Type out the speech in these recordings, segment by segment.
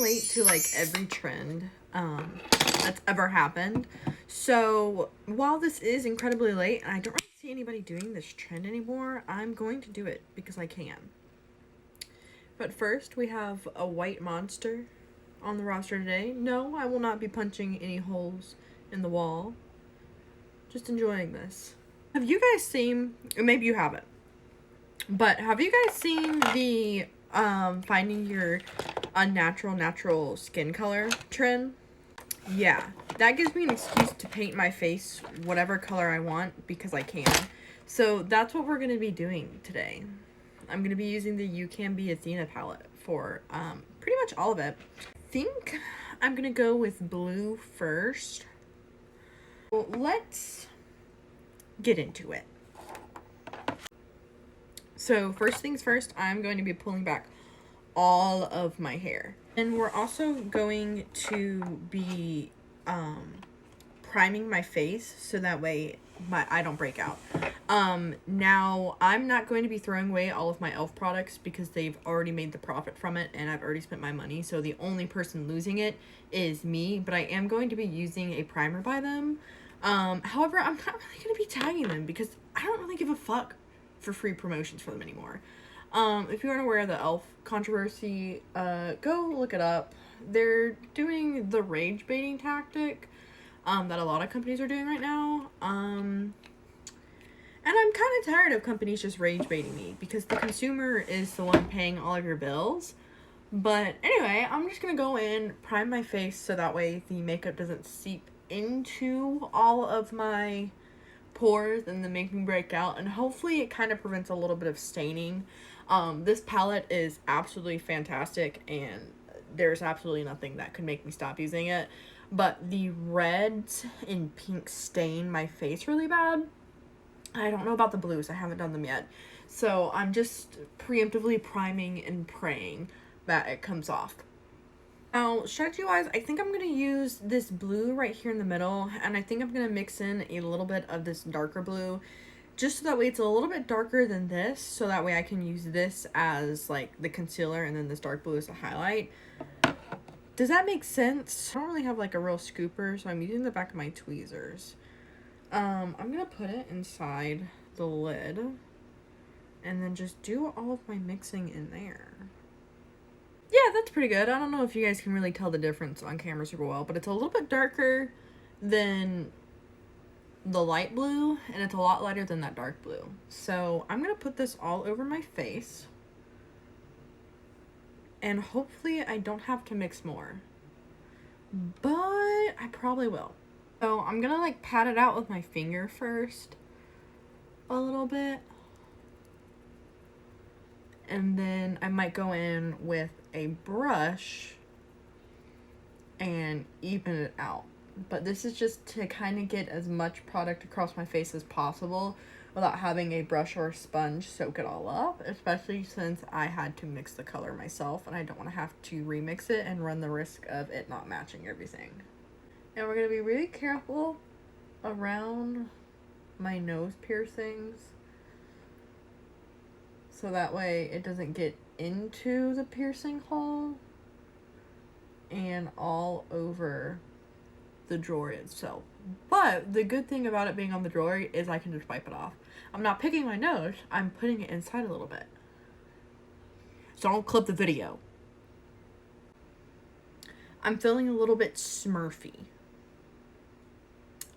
late to like every trend that's ever happened. So while this is incredibly late and I don't really see anybody doing this trend anymore, I'm going to do it because I can. But first, we have a white monster on the roster today. No, I will not be punching any holes in the wall. Just enjoying this. Have you guys seen, or maybe you haven't, but have you guys seen the finding your unnatural natural skin color trend? Yeah, that gives me an excuse to paint my face whatever color I want because I can. So that's what we're going to be doing today. I'm going to be using the UCANBE Athena palette for pretty much all of it. I think I'm going to go with blue first. Well, let's get into it. So first things first, I'm going to be pulling back all of my hair. And we're also going to be priming my face so that way I don't break out. Now, I'm not going to be throwing away all of my e.l.f. products because they've already made the profit from it and I've already spent my money. So the only person losing it is me, but I am going to be using a primer by them. However, I'm not really going to be tagging them because I don't really give a fuck for free promotions for them anymore. If you aren't aware of the e.l.f. controversy, go look it up. They're doing the rage baiting tactic that a lot of companies are doing right now. And I'm kind of tired of companies just rage baiting me because the consumer is the one paying all of your bills. But anyway, I'm just going to go in, prime my face so that way the makeup doesn't seep into all of my pores and then make me break out, and hopefully it kind of prevents a little bit of staining. This palette is absolutely fantastic and there's absolutely nothing that could make me stop using it, but the reds and pink stain my face really bad. I don't know about the blues, I haven't done them yet, so I'm just preemptively priming and praying that it comes off. Now, strategy-wise, I think I'm going to use this blue right here in the middle, and I think I'm going to mix in a little bit of this darker blue, just so that way it's a little bit darker than this, so that way I can use this as, like, the concealer, and then this dark blue as a highlight. Does that make sense? I don't really have, like, a real scooper, so I'm using the back of my tweezers. I'm going to put it inside the lid, and then just do all of my mixing in there. Yeah, that's pretty good. I don't know if you guys can really tell the difference on camera super well, but it's a little bit darker than the light blue, and it's a lot lighter than that dark blue. So I'm going to put this all over my face, and hopefully I don't have to mix more, but I probably will. So I'm going to like pat it out with my finger first a little bit, and then I might go in with a brush and even it out. But this is just to kind of get as much product across my face as possible without having a brush or a sponge soak it all up, especially since I had to mix the color myself and I don't want to have to remix it and run the risk of it not matching everything. And we're going to be really careful around my nose piercings so that way it doesn't get into the piercing hole and all over the drawer itself. But the good thing about it being on the drawer is I can just wipe it off. I'm not picking my nose, I'm putting it inside a little bit. So don't clip the video. I'm feeling a little bit smurfy.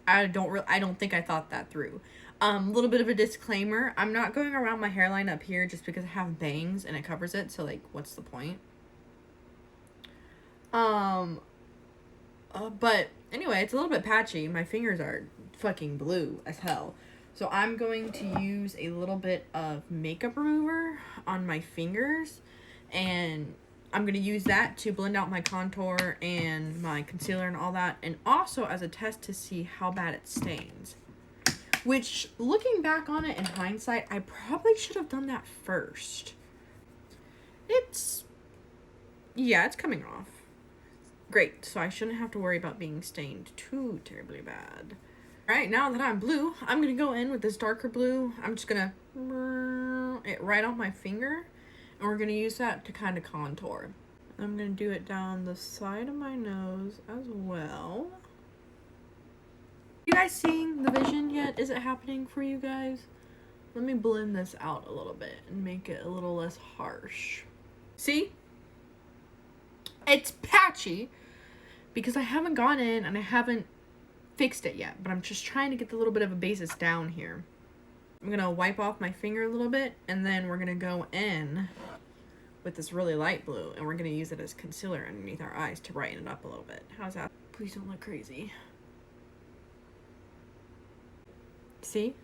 I don't think I thought that through. A little bit of a disclaimer. I'm not going around my hairline up here just because I have bangs and it covers it. So, like, what's the point? But anyway, it's a little bit patchy. My fingers are fucking blue as hell. So I'm going to use a little bit of makeup remover on my fingers. And I'm going to use that to blend out my contour and my concealer and all that. And also as a test to see how bad it stains. Which, looking back on it in hindsight, I probably should have done that first. Yeah, it's coming off. Great, so I shouldn't have to worry about being stained too terribly bad. Alright, now that I'm blue, I'm going to go in with this darker blue. I'm just going to it right on my finger. And we're going to use that to kind of contour. I'm gonna do it down the side of my nose as well. You guys seeing the vision yet? Is it happening for you guys? Let me blend this out a little bit and make it a little less harsh. See? It's patchy because I haven't gone in and I haven't fixed it yet, but I'm just trying to get the little bit of a basis down here. I'm gonna wipe off my finger a little bit, and then we're gonna go in with this really light blue, and we're gonna use it as concealer underneath our eyes to brighten it up a little bit. How's that? Please don't look crazy. See?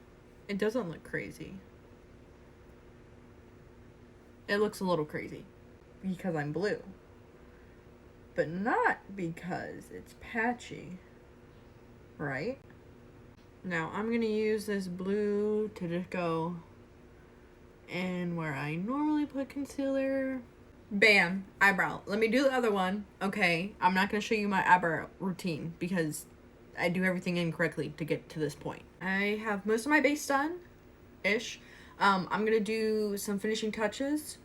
It doesn't look crazy. It looks a little crazy because I'm blue, but not because it's patchy, right? Now I'm gonna use this blue to just go in where I normally put concealer. Bam, eyebrow. Let me do the other one. Okay, I'm not gonna show you my eyebrow routine because I do everything incorrectly to get to this point. I have most of my base done-ish. I'm gonna do some finishing touches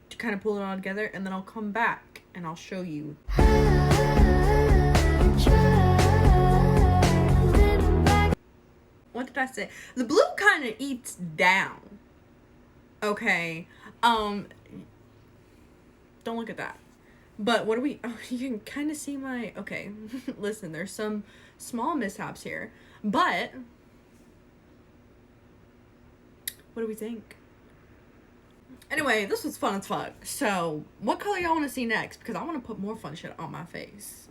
to kind of pull it all together, and then I'll come back and I'll show you. What did I say? The blue kind of eats down. Okay. Don't look at that. But what do we... Oh, you can kind of see my... Okay. Listen, there's some small mishaps here. But... What do we think? Anyway, this was fun as fuck. So, what color y'all want to see next? Because I want to put more fun shit on my face.